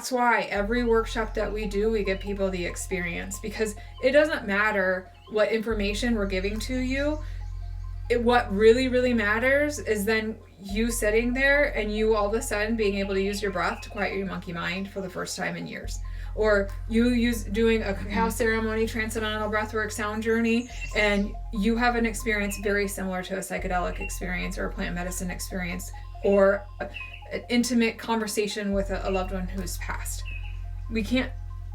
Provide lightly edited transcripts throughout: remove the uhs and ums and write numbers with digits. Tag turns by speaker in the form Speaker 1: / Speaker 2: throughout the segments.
Speaker 1: That's why every workshop that we do, we give people the experience, because it doesn't matter what information we're giving to you. What really, really matters is then you sitting there and you all of a sudden being able to use your breath to quiet your monkey mind for the first time in years. Or you doing a cacao ceremony, transcendental breathwork sound journey, and you have an experience very similar to a psychedelic experience or a plant medicine experience, or an intimate conversation with a loved one who's passed. We can't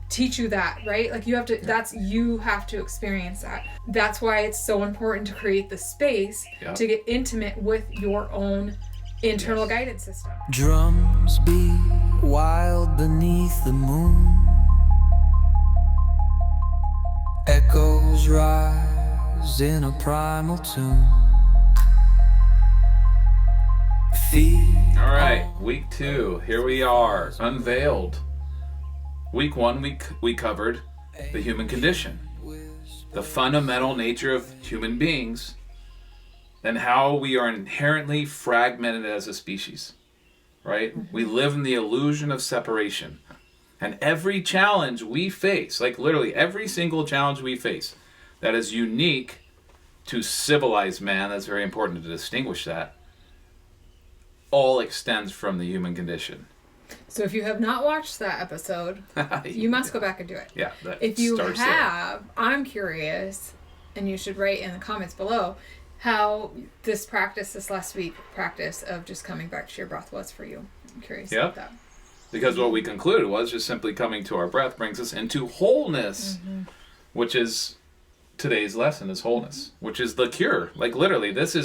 Speaker 1: teach you that, right? Like you have to, you have to experience that. That's why it's so important to create the space to get intimate with your own internal guidance system.
Speaker 2: Drums beat wild beneath the moon. Echoes rise in a primal tune.
Speaker 3: All right, week 2, here we are, Unveiled. Week 1, we covered the human condition, the fundamental nature of human beings, and how we are inherently fragmented as a species, right? We live in the illusion of separation. And every challenge we face, like literally every single challenge we face that is unique to civilized man, that's very important to distinguish that, all extends from the human condition.
Speaker 1: So if you have not watched that episode, you must go back and do it.
Speaker 3: Yeah.
Speaker 1: If you have, I'm curious, and you should write in the comments below, how this last week practice of just coming back to your breath was for you. I'm curious about that.
Speaker 3: Because what we concluded was just simply coming to our breath brings us into wholeness, which is today's lesson is wholeness, which is the cure. Like literally, there's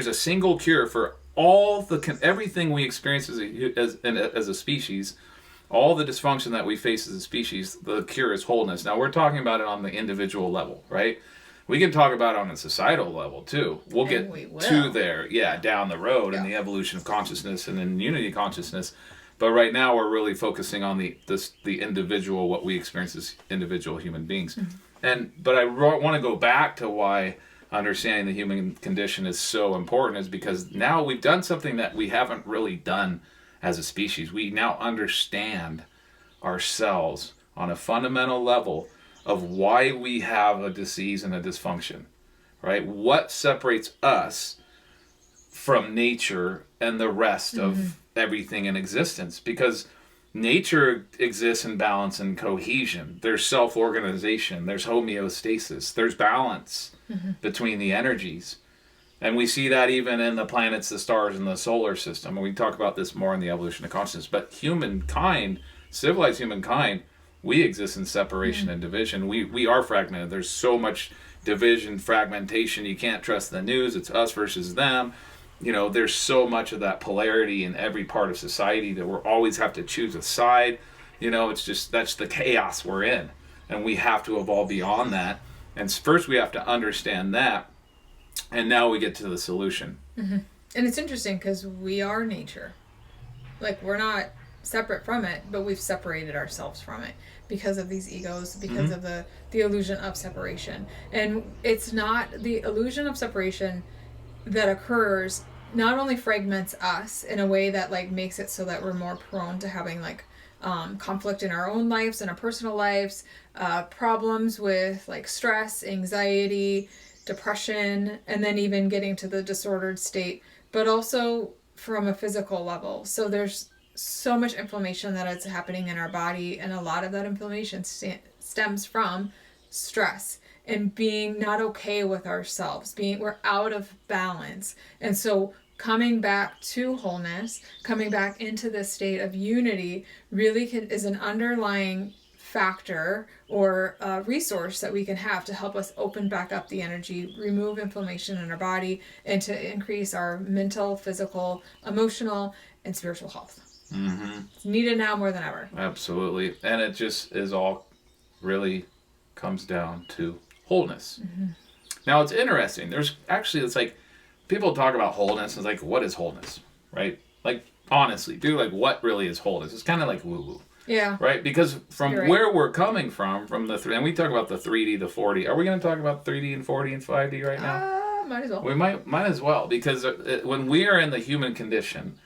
Speaker 3: a single cure for everything we experience as a species, all the dysfunction that we face as a species. The cure is wholeness. Now we're talking about it on the individual level, right? We can talk about it on a societal level too. We'll get to there, down the road in the evolution of consciousness and in unity consciousness. But right now we're really focusing on the individual, what we experience as individual human beings. But I want to go back to why understanding the human condition is so important, is because now we've done something that we haven't really done as a species. We now understand ourselves on a fundamental level of why we have a disease and a dysfunction, right? What separates us from nature and the rest of everything in existence? Because nature exists in balance and cohesion. There's self-organization, there's homeostasis, there's balance between the energies. And we see that even in the planets, the stars, and the solar system. And we talk about this more in the evolution of consciousness. But humankind, civilized humankind, we exist in separation and division. We are fragmented. There's so much division, fragmentation. You can't trust the news. It's us versus them. There's so much of that polarity in every part of society that we always have to choose a side. It's just, that's the chaos we're in. And we have to evolve beyond that. And first we have to understand that. And now we get to the solution.
Speaker 1: And it's interesting because we are nature. Like, we're not separate from it, but we've separated ourselves from it because of these egos, because of the illusion of separation. And it's not the illusion of separation that occurs, not only fragments us in a way that like makes it so that we're more prone to having like conflict in our own lives and our personal lives, problems with like stress, anxiety, depression, and then even getting to the disordered state, but also from a physical level. So there's so much inflammation that is happening in our body, and a lot of that inflammation stems from stress and being not okay with ourselves, we're out of balance. And so coming back to wholeness, coming back into this state of unity really is an underlying factor or resource that we can have to help us open back up the energy, remove inflammation in our body, and to increase our mental, physical, emotional, and spiritual health. It's needed now more than ever.
Speaker 3: Absolutely. And it just is all really comes down to wholeness. Now it's interesting. It's like people talk about wholeness and it's like, what is wholeness? Right? Like, honestly, dude, like what really is wholeness? It's kind of like woo-woo.
Speaker 1: Yeah.
Speaker 3: Right? Because from where we're coming from and we talk about the 3D, the 4D. Are we going to talk about 3D and 4D and 5D right now?
Speaker 1: Might as well.
Speaker 3: We might as well, because when we are in the human condition,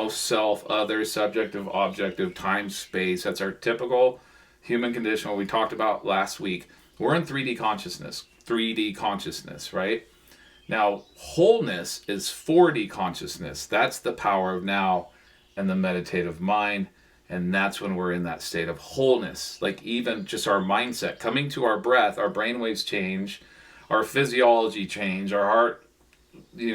Speaker 3: self, other, subjective, objective, time, space. That's our typical human condition, what we talked about last week. We're in 3D consciousness, right? Now, wholeness is 4D consciousness. That's the power of now and the meditative mind. And that's when we're in that state of wholeness. Like even just our mindset, coming to our breath, our brainwaves change, our physiology change, our heart,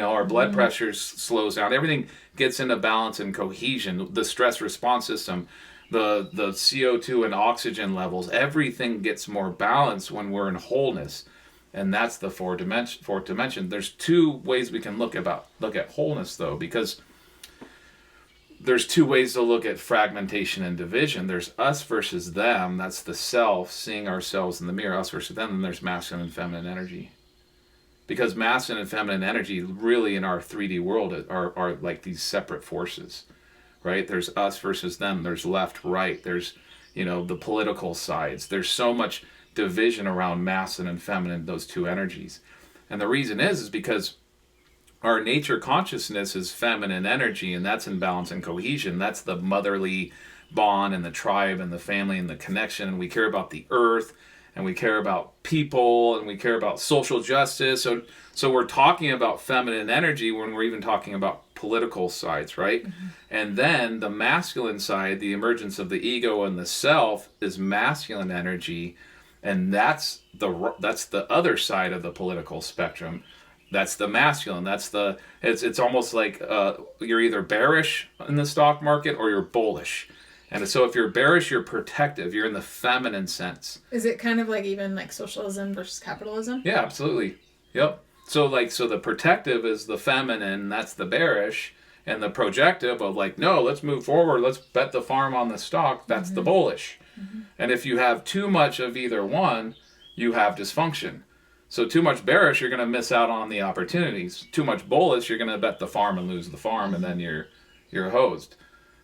Speaker 3: our blood pressure slows down. Everything gets into balance and cohesion. The stress response system, the CO2 and oxygen levels, everything gets more balanced when we're in wholeness. And that's the fourth dimension. There's two ways we can look at wholeness, though, because there's two ways to look at fragmentation and division. There's us versus them. That's the self, seeing ourselves in the mirror, us versus them. And there's masculine and feminine energy. Because masculine and feminine energy really in our 3D world are like these separate forces, right? There's us versus them. There's left, right. There's, the political sides. There's so much division around masculine and feminine, those two energies. And the reason is because our nature consciousness is feminine energy, and that's in balance and cohesion. That's the motherly bond and the tribe and the family and the connection. And we care about the earth, and we care about people, and we care about social justice. So we're talking about feminine energy when we're even talking about political sides, right? Mm-hmm. And then the masculine side, the emergence of the ego and the self, is masculine energy. And that's the other side of the political spectrum. That's the masculine. It's almost like you're either bearish in the stock market or you're bullish. And so if you're bearish, you're protective. You're in the feminine sense.
Speaker 1: Is it kind of like even like socialism versus capitalism?
Speaker 3: Yeah, absolutely. Yep. So the protective is the feminine, that's the bearish, and the projective of like, no, let's move forward, let's bet the farm on the stock, that's the bullish. Mm-hmm. And if you have too much of either one, you have dysfunction. So too much bearish, you're going to miss out on the opportunities. Too much bullish, you're going to bet the farm and lose the farm, and then you're hosed.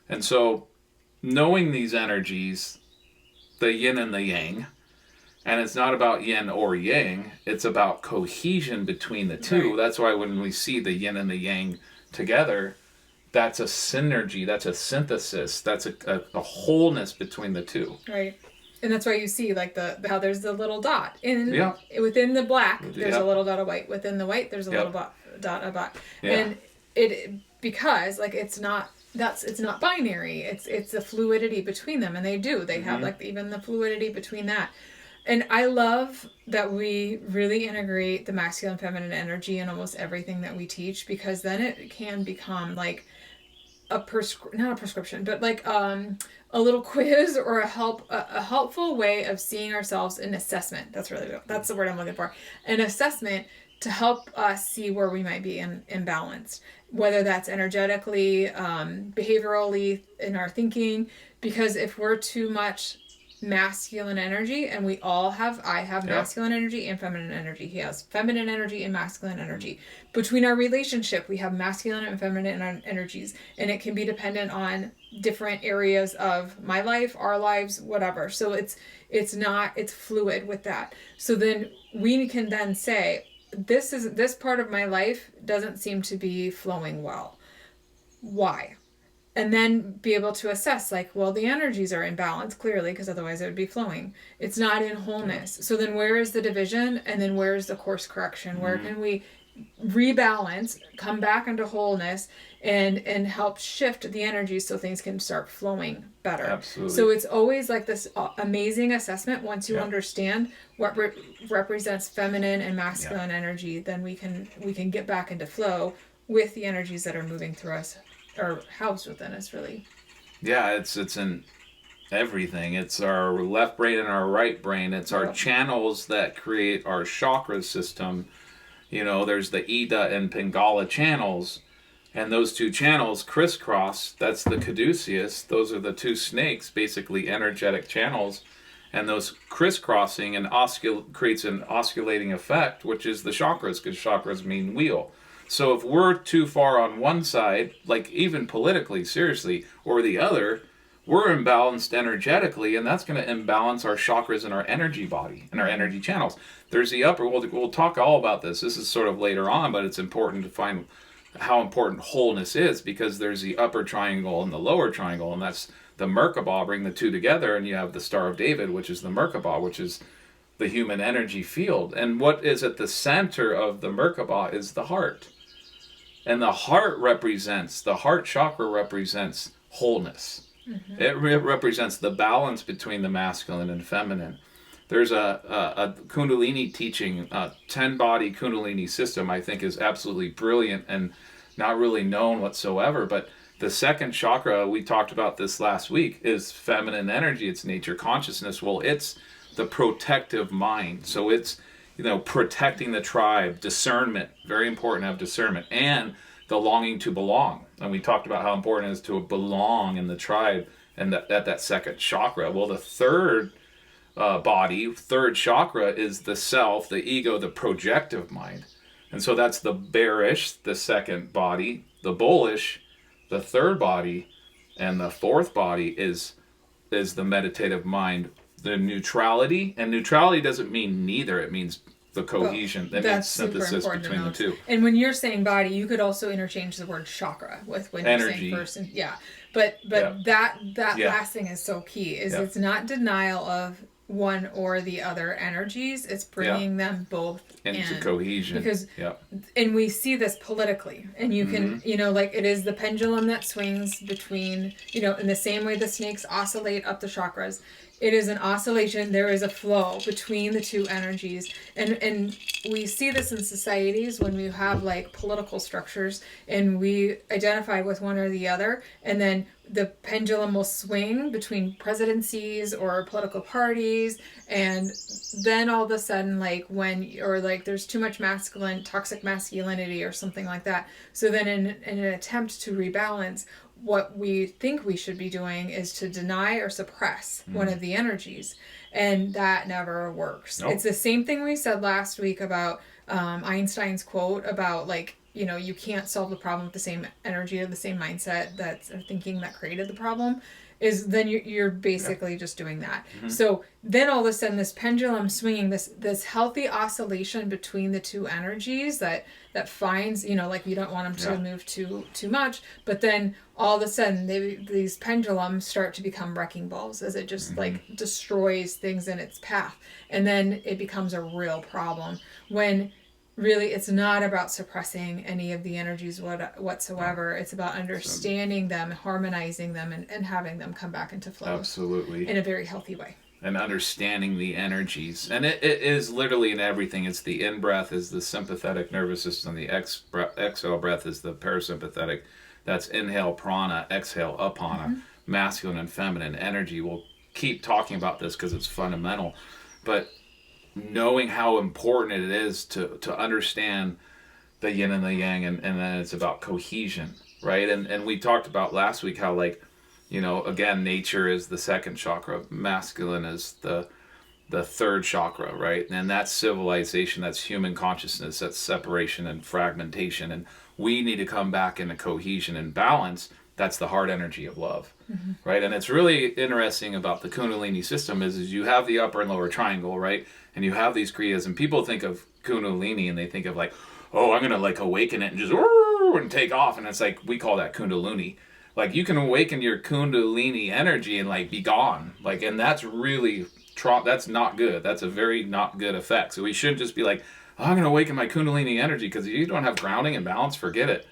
Speaker 3: And so knowing these energies, the yin and the yang, and it's not about yin or yang, it's about cohesion between the two. Right. That's why when we see the yin and the yang together, that's a synergy, that's a synthesis, that's a wholeness between the two.
Speaker 1: Right. And that's why you see like how there's the little dot within the black, there's a little dot of white. Within the white, there's a little dot of black. Yeah. And because like it's not binary. It's the fluidity between them, and they have like even the fluidity between that. And I love that we really integrate the masculine and feminine energy in almost everything that we teach, because then it can become like not a prescription, but like a little quiz or a helpful way of seeing ourselves in assessment. That's the word I'm looking for. An assessment to help us see where we might be imbalanced, whether that's energetically, behaviorally, in our thinking. Because if we're too much masculine energy, and I have masculine energy and feminine energy. He has feminine energy and masculine energy. Between our relationship, we have masculine and feminine energies, and it can be dependent on different areas of my life, our lives, whatever. So it's fluid with that. So then we can then say, this part of my life doesn't seem to be flowing well. Why? And then be able to assess, like, well, the energies are in balance, clearly, because otherwise it would be flowing. It's not in wholeness. So then where is the division? And then where is the course correction? Where can we rebalance, come back into wholeness, and help shift the energies so things can start flowing better?
Speaker 3: Absolutely.
Speaker 1: So it's always like this amazing assessment. Once you understand what represents feminine and masculine energy, then we can get back into flow with the energies that are moving through us, or housed within us, really.
Speaker 3: Yeah, it's in everything. It's our left brain and our right brain. It's our channels that create our chakra system. There's the Ida and Pingala channels, and those two channels crisscross. That's the caduceus. Those are the two snakes, basically energetic channels, and those crisscrossing and creates an oscillating effect, which is the chakras, because chakras mean wheel. So if we're too far on one side, like even politically, seriously, or the other, we're imbalanced energetically, and that's going to imbalance our chakras and our energy body and our energy channels. There's the upper, we'll talk all about this. This is sort of later on, but it's important to find how important wholeness is, because there's the upper triangle and the lower triangle, and that's the Merkabah. Bring the two together and you have the Star of David, which is the Merkabah, which is the human energy field. And what is at the center of the Merkabah is the heart. And the heart chakra represents wholeness. It represents the balance between the masculine and feminine. There's a Kundalini teaching, 10-body Kundalini system, I think is absolutely brilliant and not really known whatsoever. But the second chakra, we talked about this last week, is feminine energy. It's nature consciousness. Well, it's the protective mind. So it's, protecting the tribe, discernment, very important to have discernment, and the longing to belong. And we talked about how important it is to belong in the tribe and at that second chakra. Well, the third third chakra is the self, the ego, the projective mind. And so that's the bearish, the second body, the bullish, the third body, and the fourth body is the meditative mind, the neutrality. And neutrality doesn't mean neither, it means the cohesion. That means synthesis between the two.
Speaker 1: And when you're saying body, you could also interchange the word chakra with when
Speaker 3: energy.
Speaker 1: You're saying first. But that last thing is so key, is it's not denial of one or the other energies, it's bringing them both
Speaker 3: into cohesion.
Speaker 1: Because and we see this politically, and you can it is the pendulum that swings between, in the same way the snakes oscillate up the chakras, it is an oscillation. There is a flow between the two energies, and we see this in societies when we have like political structures and we identify with one or the other, and then the pendulum will swing between presidencies or political parties, and then all of a sudden, there's too much toxic masculinity or something like that. So then in an attempt to rebalance, what we think we should be doing is to deny or suppress one of the energies, and that never works. Nope. It's the same thing we said last week about Einstein's quote about you can't solve the problem with the same energy or the same mindset that's thinking that created the problem. Is then you're basically just doing that. So then all of a sudden this pendulum swinging, this healthy oscillation between the two energies that finds, you don't want them to move too much, but then all of a sudden these pendulums start to become wrecking balls as it just destroys things in its path, and then it becomes a real problem when really it's not about suppressing any of the energies whatsoever. It's about understanding them, harmonizing them, and having them come back into flow.
Speaker 3: Absolutely.
Speaker 1: In a very healthy way.
Speaker 3: And understanding the energies. And it is literally in everything. It's the in-breath is the sympathetic nervous system. The exhale breath is the parasympathetic. That's inhale prana, exhale apana. Masculine and feminine energy. We'll keep talking about this because it's fundamental. But knowing how important it is to understand the yin and the yang, and then it's about cohesion, right? And we talked about last week how again, nature is the second chakra, masculine is the third chakra, right? And that's civilization, that's human consciousness, that's separation and fragmentation, and we need to come back into cohesion and balance. That's the heart energy of love, right? And it's really interesting about the Kundalini system is you have the upper and lower triangle, right? And you have these kriyas, and people think of Kundalini and they think of I'm going to awaken it and just and take off. And it's we call that Kundalini. You can awaken your Kundalini energy and be gone. And that's really, that's not good. That's a very not good effect. So we shouldn't just be I'm going to awaken my Kundalini energy, because if you don't have grounding and balance, forget it.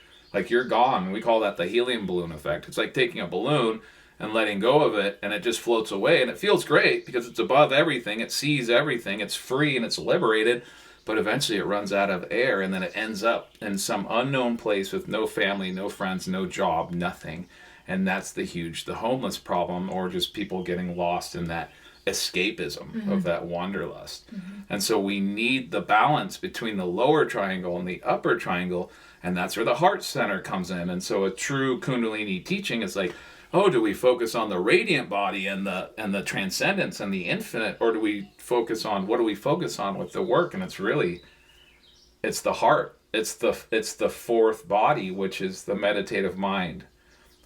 Speaker 3: You're gone. We call that the helium balloon effect. It's like taking a balloon and letting go of it, and it just floats away, and it feels great because it's above everything, it sees everything, it's free and it's liberated, but eventually it runs out of air, and then it ends up in some unknown place with no family, no friends, no job, nothing. And that's the homeless problem, or just people getting lost in that escapism of that wanderlust. And so we need the balance between the lower triangle and the upper triangle, and that's where the heart center comes in. And so a true Kundalini teaching is do we focus on the radiant body and the transcendence and the infinite, or do we focus on what do we focus on with the work? And it's the heart. It's the fourth body, which is the meditative mind,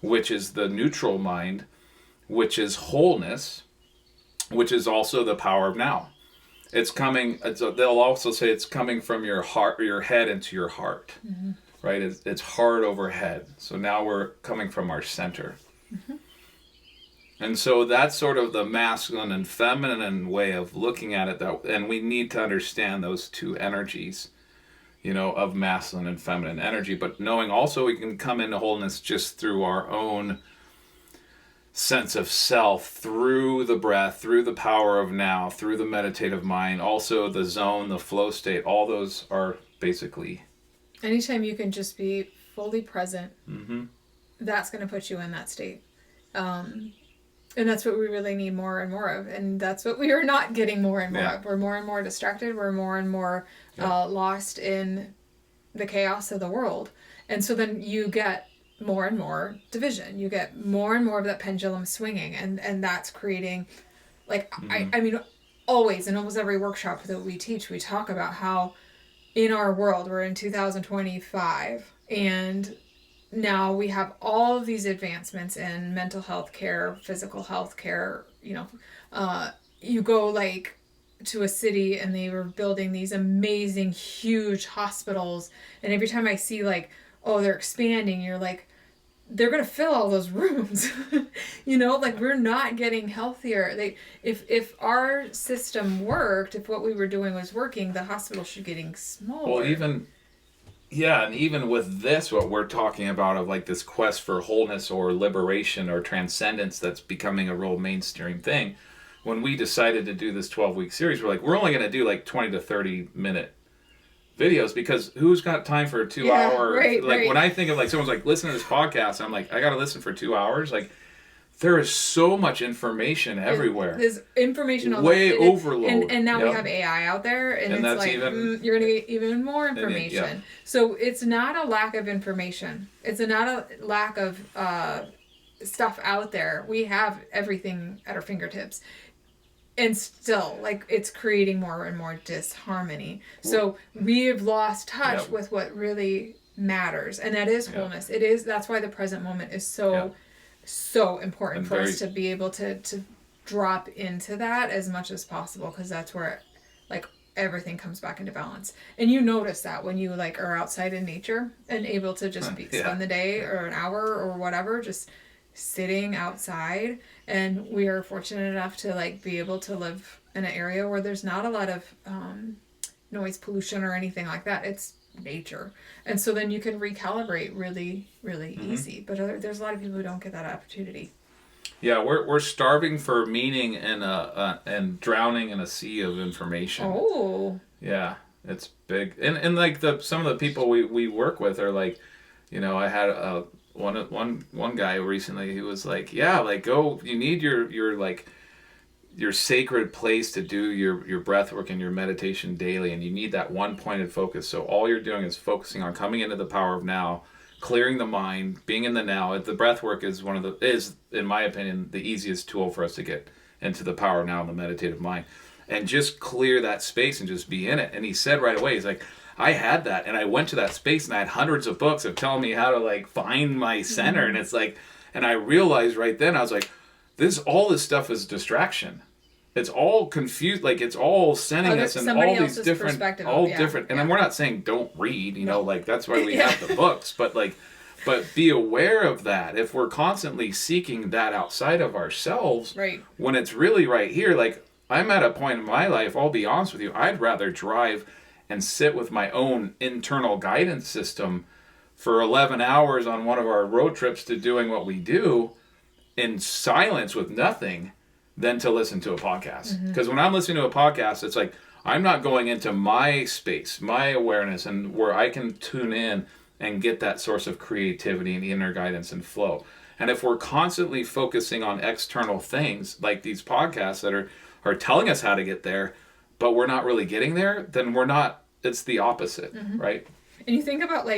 Speaker 3: which is the neutral mind, which is wholeness, which is also the power of now. They'll also say it's coming from your heart, your head into your heart. right? It's heart over head. So now we're coming from our center. And so that's sort of the masculine and feminine way of looking at it, and we need to understand those two energies, of masculine and feminine energy, but knowing also we can come into wholeness just through our own sense of self, through the breath, through the power of now, through the meditative mind, also the zone, the flow state. All those are basically...
Speaker 1: Anytime you can just be fully present, that's going to put you in that state. And that's what we really need more and more of. And that's what we are not getting more and more of. We're more and more distracted. We're more and more lost in the chaos of the world. And so then you get more and more division. You get more and more of that pendulum swinging. And that's creating, I mean, always, in almost every workshop that we teach, we talk about how in our world, we're in 2025, and now we have all of these advancements in mental health care, physical health care. You go to a city and they were building these amazing, huge hospitals. And every time I see they're expanding, you're like, they're going to fill all those rooms. We're not getting healthier. If our system worked, if what we were doing was working, the hospital should be getting smaller.
Speaker 3: Well, and even with this, what we're talking about of this quest for wholeness or liberation or transcendence that's becoming a real mainstream thing, when we decided to do this 12-week series, we're only going to do 20 to 30 minute videos, because who's got time for a 2 hour?
Speaker 1: Right.
Speaker 3: When I think of someone's listen to this podcast, I'm I got to listen for 2 hours. There is so much information everywhere.
Speaker 1: There's information on
Speaker 3: way overload.
Speaker 1: And now we have AI out there, and it's
Speaker 3: that's
Speaker 1: you're going to get even more information. So it's not a lack of information. It's not a lack of stuff out there. We have everything at our fingertips. And still, it's creating more and more disharmony. So we have lost touch with what really matters. And that is wholeness. It is. That's why the present moment is so important for us to be able to drop into that as much as possible, because that's where everything comes back into balance. And you notice that when you are outside in nature and able to just spend the day or an hour or whatever just sitting outside. And we are fortunate enough to be able to live in an area where there's not a lot of noise pollution or anything like that. It's nature. And so then you can recalibrate really, really easy. But there's a lot of people who don't get that opportunity.
Speaker 3: Yeah, we're starving for meaning and drowning in a sea of information.
Speaker 1: Oh.
Speaker 3: Yeah, it's big. And some of the people we work with are I had one guy recently, he was go, you need your sacred place to do your breath work and your meditation daily, and you need that one pointed focus. So all you're doing is focusing on coming into the power of now, clearing the mind, being in the now. The breath work is in my opinion the easiest tool for us to get into the power of now in the meditative mind, and just clear that space and just be in it. And he said right away, he's I had that, and I went to that space, and I had hundreds of books of telling me how to find my center, and it's and I realized right then, I was all this stuff is distraction. It's all confused, it's all sending us in all these different, different. And we're not saying don't read, that's why we have the books, but be aware of that. If we're constantly seeking that outside of ourselves,
Speaker 1: right,
Speaker 3: when it's really right here, I'm at a point in my life, I'll be honest with you, I'd rather drive and sit with my own internal guidance system for 11 hours on one of our road trips to doing what we do in silence with nothing than to listen to a podcast. Because when I'm listening to a podcast, it's I'm not going into my space, my awareness, and where I can tune in and get that source of creativity and inner guidance and flow. And if we're constantly focusing on external things, like these podcasts that are telling us how to get there, but we're not really getting there, then it's the opposite, right?
Speaker 1: And you think about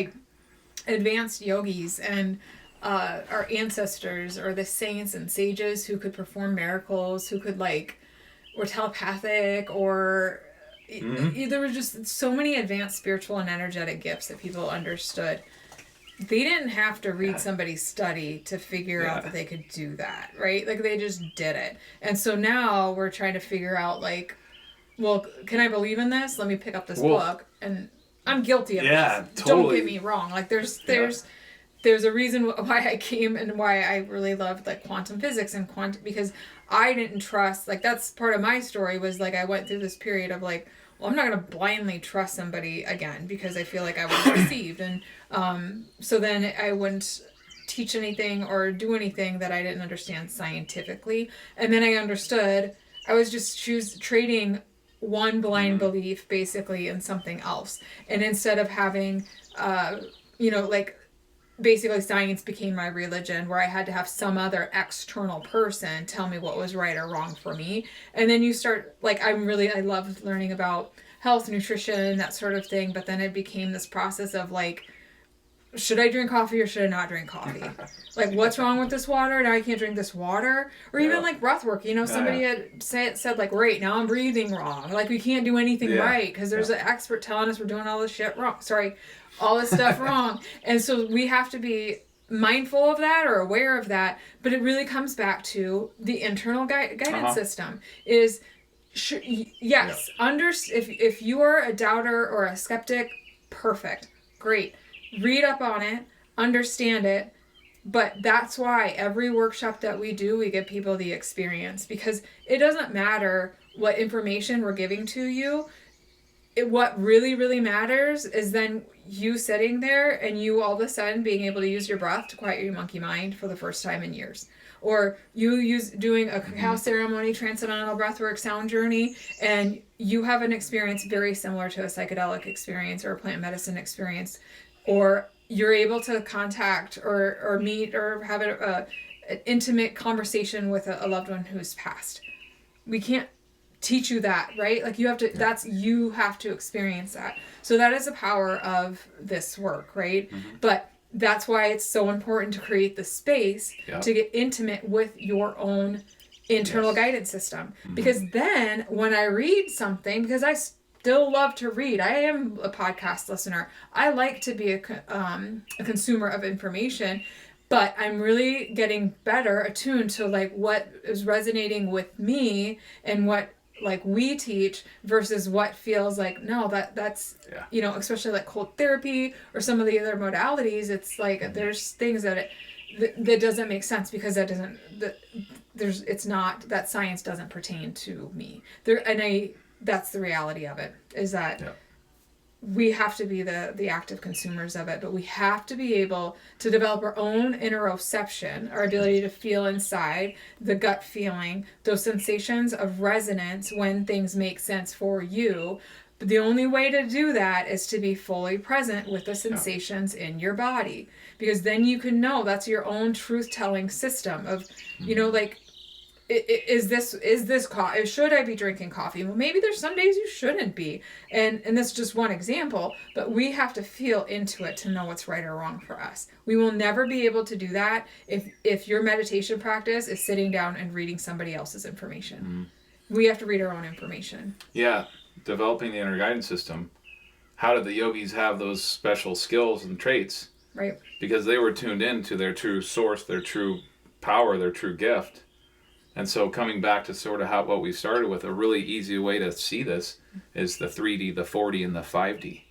Speaker 1: advanced yogis and our ancestors, or the saints and sages who could perform miracles, who could were telepathic, or there were just so many advanced spiritual and energetic gifts that people understood. They didn't have to read somebody's study to figure out that they could do that, right? They just did it. And so now we're trying to figure out well, can I believe in this? Let me pick up this book and I'm guilty of
Speaker 3: Yeah,
Speaker 1: this.
Speaker 3: totally.
Speaker 1: Don't get me wrong. Like there's a reason why I came and why I really loved like quantum physics and because I didn't trust, like that's part of my story was like I went through this period of like, well, I'm not going to blindly trust somebody again because I feel like I was deceived. And so then I wouldn't teach anything or do anything that I didn't understand scientifically. And then I understood I was just trading one blind belief basically in something else. And instead of having, like basically science became my religion where I had to have some other external person tell me what was right or wrong for me. And then you start, like, I loved learning about health, nutrition, that sort of thing. But then it became this process of like, should I drink coffee or should I not drink coffee? Like, what's wrong with this water? Now I can't drink this water. Or even like breath work. Somebody had said like, right, now I'm breathing wrong. Like, we can't do anything right because there's an expert telling us we're doing all this shit wrong. All this stuff wrong. And so we have to be mindful of that or aware of that. But it really comes back to the internal guidance system is, if you are a doubter or a skeptic, perfect, great. Read up on it, understand it, but that's why every workshop that we do, we give people the experience because it doesn't matter what information we're giving to you. What really, really matters is then you sitting there and you all of a sudden being able to use your breath to quiet your monkey mind for the first time in years. Or you doing a cacao ceremony, transcendental breathwork sound journey, and you have an experience very similar to a psychedelic experience or a plant medicine experience. Or you're able to contact or meet or have an intimate conversation with a loved one who's passed. We can't teach you that, right? Like you have to experience that. So that is the power of this work, right? But that's why it's so important to create the space to get intimate with your own internal guidance system. Because then when I read something, because I still love to read. I am a podcast listener. I like to be a consumer of information, but I'm really getting better attuned to like what is resonating with me and what like we teach versus what feels like that's especially like cold therapy or some of the other modalities. It's like there's things that doesn't make sense because that science doesn't pertain to me that's the reality of it, is that we have to be the active consumers of it, but we have to be able to develop our own interoception, our ability to feel inside, the gut feeling, those sensations of resonance when things make sense for you. But the only way to do that is to be fully present with the sensations in your body, because then you can know that's your own truth-telling system of, like, is this coffee? Should I be drinking coffee? Well, maybe there's some days you shouldn't be. And that's just one example, but we have to feel into it to know what's right or wrong for us. We will never be able to do that if your meditation practice is sitting down and reading somebody else's information. We have to read our own information. Yeah.
Speaker 3: Developing the inner guidance system. How did the yogis have those special skills and traits?
Speaker 1: Right.
Speaker 3: Because they were tuned in to their true source, their true power, their true gift. And so coming back to sort of what we started with, a really easy way to see this is the 3D, the 4D, and the 5D,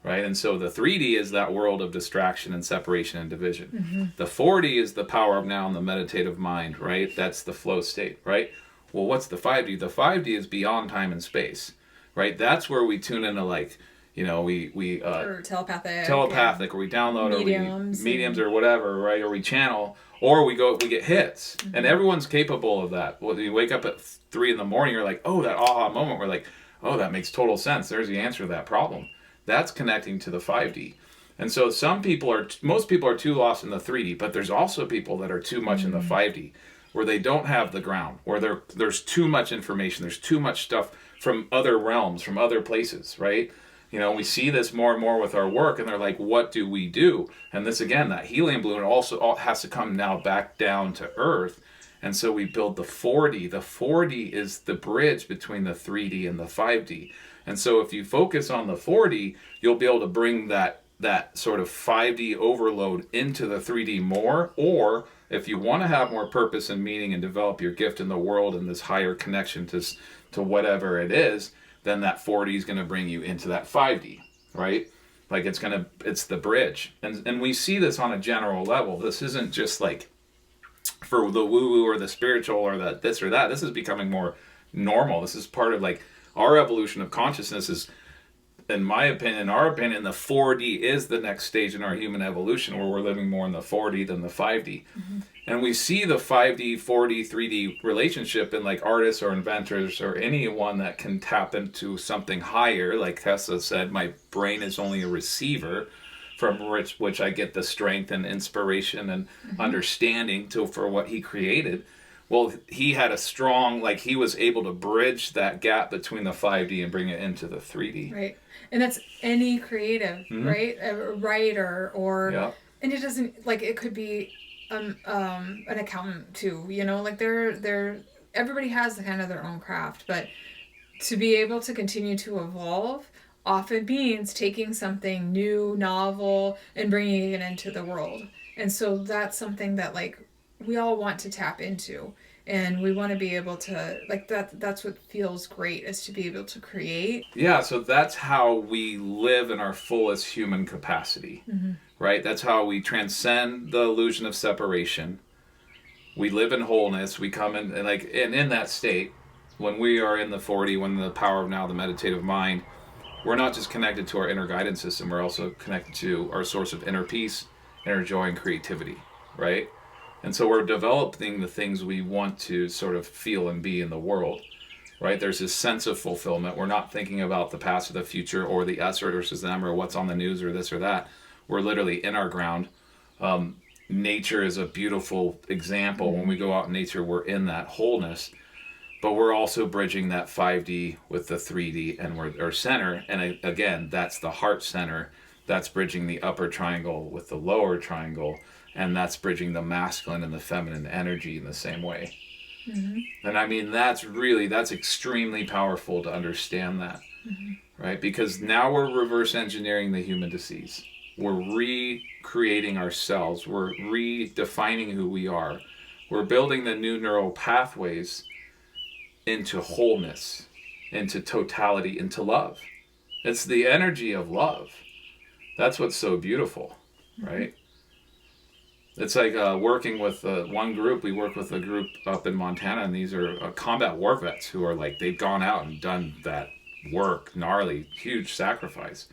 Speaker 3: right? And so the 3D is that world of distraction and separation and division. The 4D is the power of now in the meditative mind, right? That's the flow state, right? Well, what's the 5D? The 5D is beyond time and space, right? That's where we tune into we
Speaker 1: or telepathic,
Speaker 3: or we download mediums or whatever, right? Or we channel. Or we get hits, and everyone's capable of that. Well, you wake up at 3 a.m, you're like, oh, that aha moment. We're like, oh, that makes total sense. There's the answer to that problem. That's connecting to the 5D. And so most people are too lost in the 3D, but there's also people that are too much in the 5D, where they don't have the ground, where there's too much information, there's too much stuff from other realms, from other places, right? We see this more and more with our work, and they're like, what do we do? And this, again, that helium balloon also has to come now back down to earth. And so we build the 4D. The 4D is the bridge between the 3D and the 5D. And so if you focus on the 4D, you'll be able to bring that sort of 5D overload into the 3D more. Or if you want to have more purpose and meaning and develop your gift in the world and this higher connection to whatever it is, then that 4D is going to bring you into that 5D, right? Like it's the bridge. And we see this on a general level. This isn't just like for the woo-woo or the spiritual or the this or that. This is becoming more normal. This is part of like our evolution of consciousness is, in my opinion, our opinion, the 4D is the next stage in our human evolution where we're living more in the 4D than the 5D. Mm-hmm. And we see the 5D, 4D, 3D relationship in like artists or inventors or anyone that can tap into something higher. Like Tesla said, my brain is only a receiver from which I get the strength and inspiration and understanding for what he created. Well, he had a strong, like he was able to bridge that gap between the 5D and bring it into the 3D.
Speaker 1: Right. And that's any creative, right? A writer or, and it doesn't, like it could be an accountant too, you know, like they're everybody has kind of their own craft, but to be able to continue to evolve often means taking something new, novel, and bringing it into the world. And so that's something that like we all want to tap into, and we want to be able to like that's what feels great, is to be able to create.
Speaker 3: Yeah, so that's how we live in our fullest human capacity. Right? That's how we transcend the illusion of separation. We live in wholeness. We come in and like in that state, when we are in the 40, when the power of now, the meditative mind, we're not just connected to our inner guidance system, we're also connected to our source of inner peace, inner joy, and creativity, right? And so we're developing the things we want to sort of feel and be in the world, right? There's this sense of fulfillment. We're not thinking about the past or the future or the us versus them or what's on the news or this or that. We're literally in our ground. Nature is a beautiful example. When we go out in nature, we're in that wholeness. But we're also bridging that 5D with the 3D and we're our center. And again, that's the heart center. That's bridging the upper triangle with the lower triangle. And that's bridging the masculine and the feminine energy in the same way. And I mean, that's extremely powerful to understand that, right? Because now we're reverse engineering the human disease. We're recreating ourselves. We're redefining who we are. We're building the new neural pathways into wholeness, into totality, into love. It's the energy of love. That's what's so beautiful, right? It's like working with one group. We work with a group up in Montana, and these are combat war vets who are like, they've gone out and done that work, gnarly, huge sacrifice.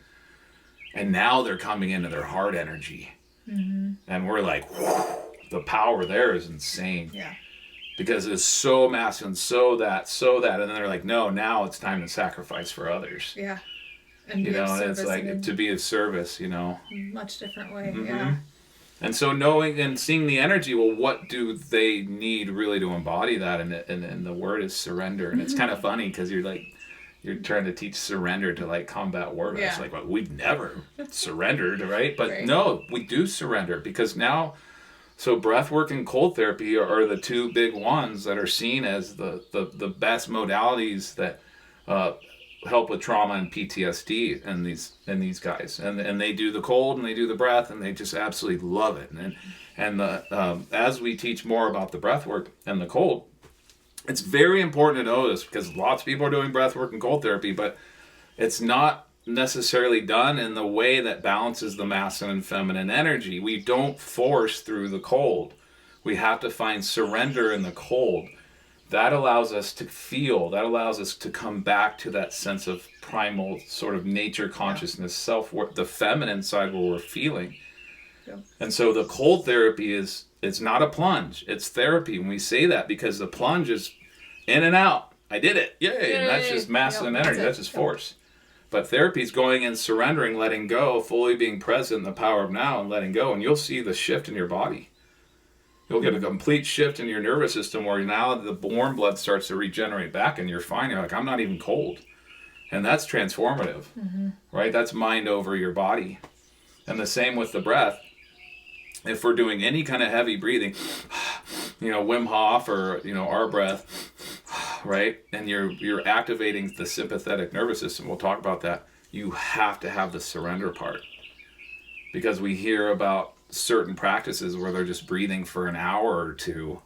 Speaker 3: And now they're coming into their heart energy. And we're like, whew, the power there is insane. Yeah. Because it's so masculine, so that. And then they're like, no, now it's time to sacrifice for others. Yeah. And you know, and it's like to be of service, you know.
Speaker 1: Much different way, yeah.
Speaker 3: And so knowing and seeing the energy, well, what do they need really to embody that? And the word is surrender. And it's kind of funny because you're trying to teach surrender to like combat war vets. Like, well, we've never surrendered, right? But no, we do surrender because now, so breath work and cold therapy are the two big ones that are seen as the best modalities that help with trauma and PTSD in these guys. And they do the cold and they do the breath and they just absolutely love it. And as we teach more about the breath work and the cold, it's very important to know this because lots of people are doing breath work and cold therapy, but it's not necessarily done in the way that balances the masculine and feminine energy. We don't force through the cold. We have to find surrender in the cold. That allows us to feel, that allows us to come back to that sense of primal sort of nature consciousness, self-worth, the feminine side where we're feeling. Yeah. And so the cold therapy it's not a plunge, it's therapy. And we say that because the plunge is in and out. I did it. Yay. And that's just masculine energy. That's just force. But therapy is going and surrendering, letting go, fully being present in the power of now and letting go. And you'll see the shift in your body. You'll get a complete shift in your nervous system where now the warm blood starts to regenerate back and you're fine. You're like, I'm not even cold. And that's transformative, right? That's mind over your body. And the same with the breath. If we're doing any kind of heavy breathing, you know, Wim Hof or, you know, our breath, right? And you're activating the sympathetic nervous system. We'll talk about that. You have to have the surrender part. Because we hear about certain practices where they're just breathing for an hour or two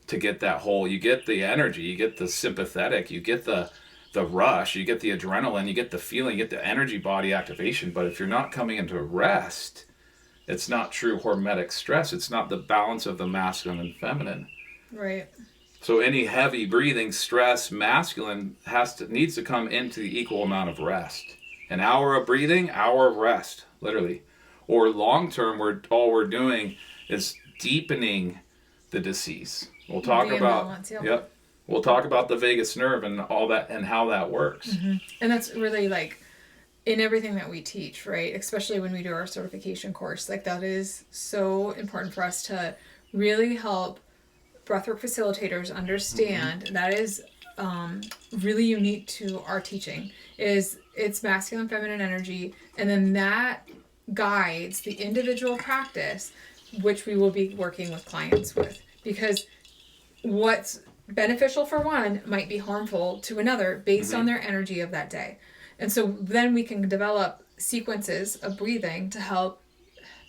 Speaker 3: to get that whole, you get the energy, you get the sympathetic, you get the the rush, you get the adrenaline, you get the feeling, you get the energy body activation. But if you're not coming into rest, it's not true hormetic stress. It's not the balance of the masculine and feminine.
Speaker 1: Right.
Speaker 3: So any heavy breathing, stress, masculine needs to come into the equal amount of rest. An hour of breathing, hour of rest, literally. Or long term, all we're doing is deepening the disease. We'll talk about yep. We'll talk about the vagus nerve and all that and how that works.
Speaker 1: Mm-hmm. And that's really like in everything that we teach, right? Especially when we do our certification course, like that is so important for us to really help breathwork facilitators understand. Mm-hmm. That is really unique to our teaching. Is it's masculine, feminine energy, and then that guides the individual practice, which we will be working with clients with, because what's beneficial for one might be harmful to another based on their energy of that day. And so then we can develop sequences of breathing to help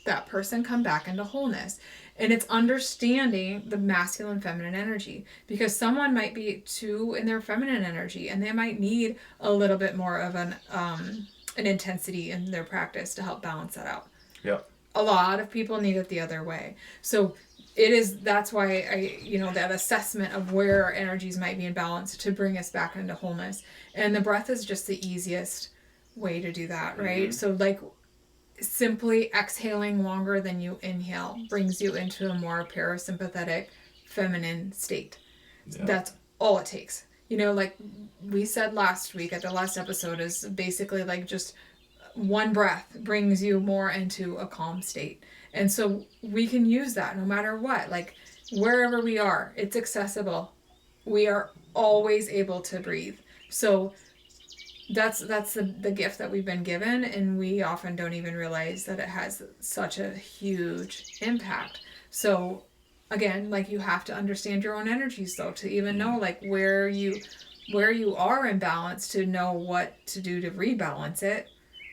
Speaker 1: that person come back into wholeness. And it's understanding the masculine, feminine energy, because someone might be too in their feminine energy and they might need a little bit more of an intensity in their practice to help balance that out.
Speaker 3: Yep.
Speaker 1: A lot of people need it the other way. So that's why that assessment of where our energies might be in balance to bring us back into wholeness. And the breath is just the easiest way to do that, right? Mm-hmm. So like simply exhaling longer than you inhale brings you into a more parasympathetic feminine state. Yeah. That's all it takes. Like we said last week at the last episode, is basically like just one breath brings you more into a calm state. And so we can use that no matter what, like wherever we are, it's accessible. We are always able to breathe. So that's the gift that we've been given, and we often don't even realize that it has such a huge impact. So again, like you have to understand your own energies though, to even know like where you are in balance, to know what to do to rebalance it,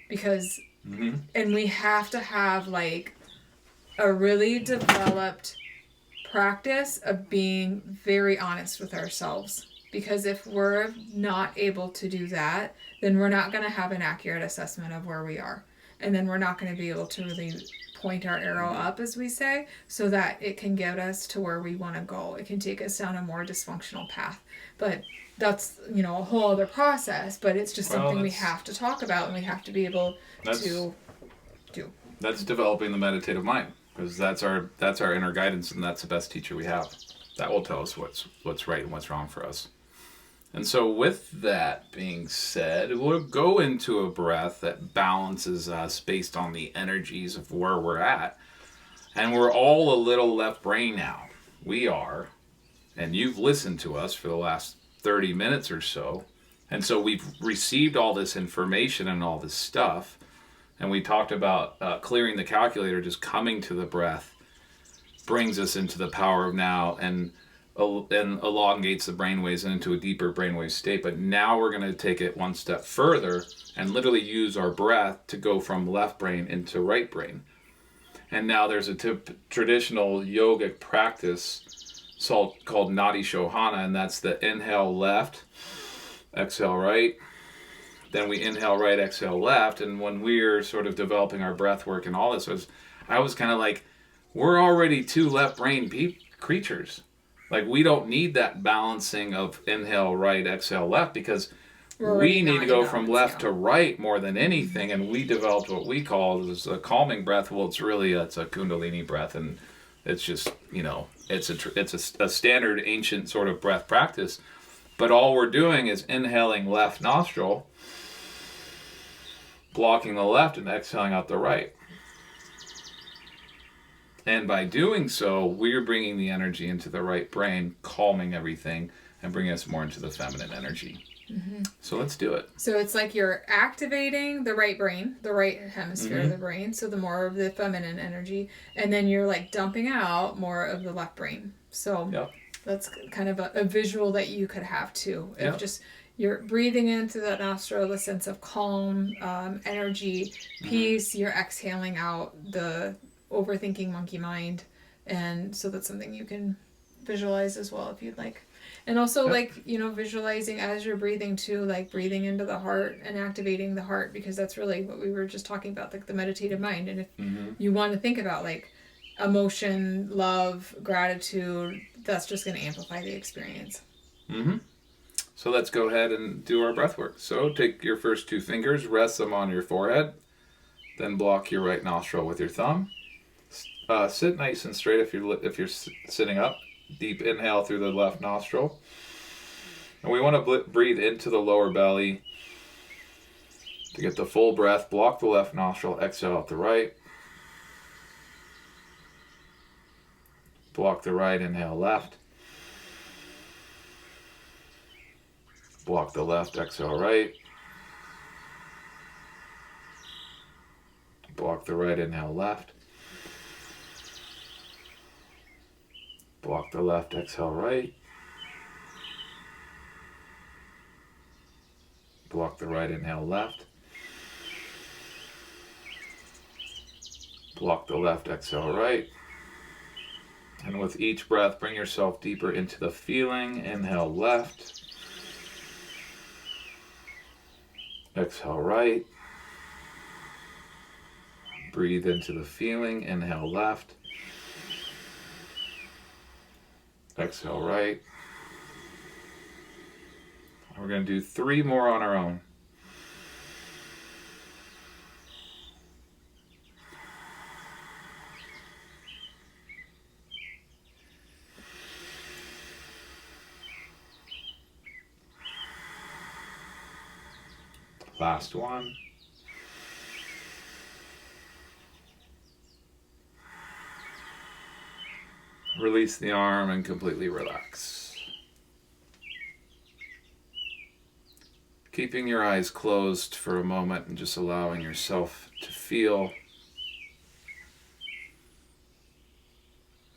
Speaker 1: because and we have to have like a really developed practice of being very honest with ourselves. Because if we're not able to do that, then we're not going to have an accurate assessment of where we are. And then we're not going to be able to really point our arrow up, as we say, so that it can get us to where we want to go. It can take us down a more dysfunctional path. But that's, a whole other process, but it's just something we have to talk about and we have to be able to do.
Speaker 3: That's developing the meditative mind, because that's our inner guidance, and that's the best teacher we have. That will tell us what's right and what's wrong for us. And so with that being said, we'll go into a breath that balances us based on the energies of where we're at. And we're all a little left brain now. We are. And you've listened to us for the last 30 minutes or so. And so we've received all this information and all this stuff. And we talked about clearing the calculator, just coming to the breath brings us into the power of now and elongates the brainwaves into a deeper brainwave state. But now we're going to take it one step further and literally use our breath to go from left brain into right brain. And now there's a traditional yogic practice called Nadi Shohana, and that's the inhale left, exhale right. Then we inhale right, exhale left. And when we're sort of developing our breath work and all this, I was kind of like, we're already two left brain creatures. Like we don't need that balancing of inhale right, exhale left, because we need to go from left to right more than anything. And we developed what we call is a calming breath. Well, it's a Kundalini breath, and it's just it's a standard ancient sort of breath practice. But all we're doing is inhaling left nostril, blocking the left, and exhaling out the right. And by doing so, we're bringing the energy into the right brain, calming everything, and bringing us more into the feminine energy. Mm-hmm. So let's do it.
Speaker 1: So it's like you're activating the right brain, the right hemisphere of the brain, so the more of the feminine energy, and then you're like dumping out more of the left brain. So that's kind of a visual that you could have too. If just you're breathing into that nostril, the sense of calm, energy, peace. You're exhaling out the overthinking monkey mind, and so that's something you can visualize as well if you'd like. And also,
Speaker 3: Yep.
Speaker 1: like, you know, visualizing as you're breathing too, like breathing into the heart and activating the heart, because that's really what we were just talking about, like the meditative mind. And if you want to think about like emotion, love, gratitude, that's just going to amplify the experience.
Speaker 3: So let's go ahead and do our breath work. So take your first 2 fingers, rest them on your forehead, then block your right nostril with your thumb. Sit nice and straight if you're sitting up. Deep inhale through the left nostril. And we want to breathe into the lower belly to get the full breath. Block the left nostril, exhale out the right. Block the right, inhale left. Block the left, exhale right. Block the right, inhale left. Block the left, exhale right. Block the right, inhale left. Block the left, exhale right. And with each breath, bring yourself deeper into the feeling. Inhale left. Exhale right. Breathe into the feeling. Inhale left. Exhale right. We're going to do 3 more on our own. Last one. Release the arm and completely relax. Keeping your eyes closed for a moment and just allowing yourself to feel,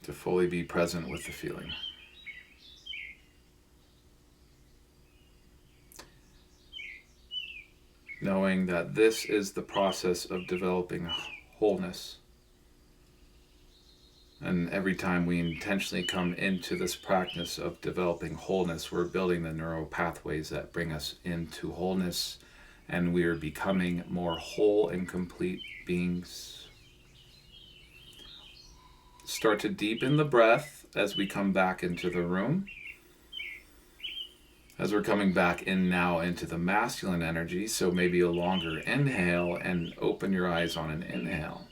Speaker 3: to fully be present with the feeling. Knowing that this is the process of developing wholeness. And every time we intentionally come into this practice of developing wholeness, we're building the neural pathways that bring us into wholeness, and we are becoming more whole and complete beings. Start to deepen the breath as we come back into the room. As we're coming back in now into the masculine energy, so maybe a longer inhale and open your eyes on an inhale.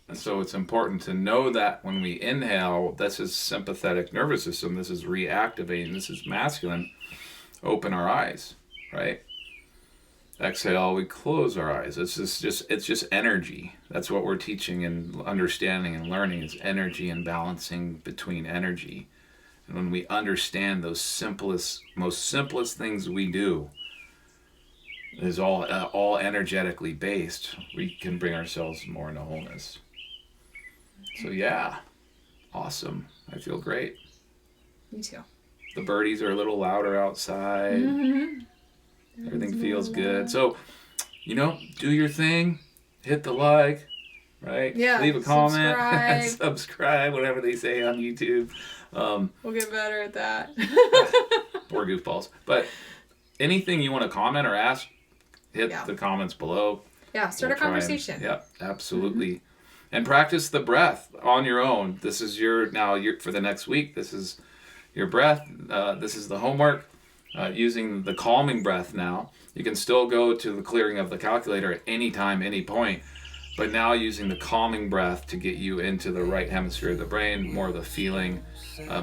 Speaker 3: And so it's important to know that when we inhale, this is sympathetic nervous system, this is reactivating, this is masculine. Open our eyes, right? Exhale, we close our eyes. It's just energy. That's what we're teaching and understanding and learning, is energy and balancing between energy. And when we understand those most simplest things we do is all energetically based, we can bring ourselves more into wholeness. So yeah, awesome. I feel great.
Speaker 1: Me too.
Speaker 3: The birdies are a little louder outside. Mm-hmm. Everything feels good. So, do your thing. Hit the like, right?
Speaker 1: Yeah.
Speaker 3: Leave a comment. Subscribe, whatever they say on YouTube.
Speaker 1: We'll get better at that.
Speaker 3: We're goofballs. But anything you want to comment or ask, hit the comments below.
Speaker 1: Yeah, start a conversation.
Speaker 3: Yep, absolutely. Mm-hmm. And practice the breath on your own. This is your for the next week. This is your breath. This is the homework. Using the calming breath now. You can still go to the clearing of the calculator at any time, any point. But now using the calming breath to get you into the right hemisphere of the brain, more of the feeling,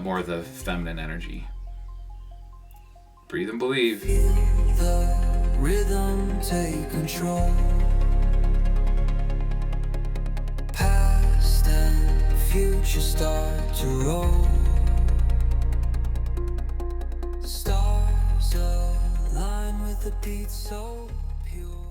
Speaker 3: more of the feminine energy. Breathe and believe.
Speaker 2: Feel the rhythm take control. Past and future start to roll. Stars align with the beat so pure.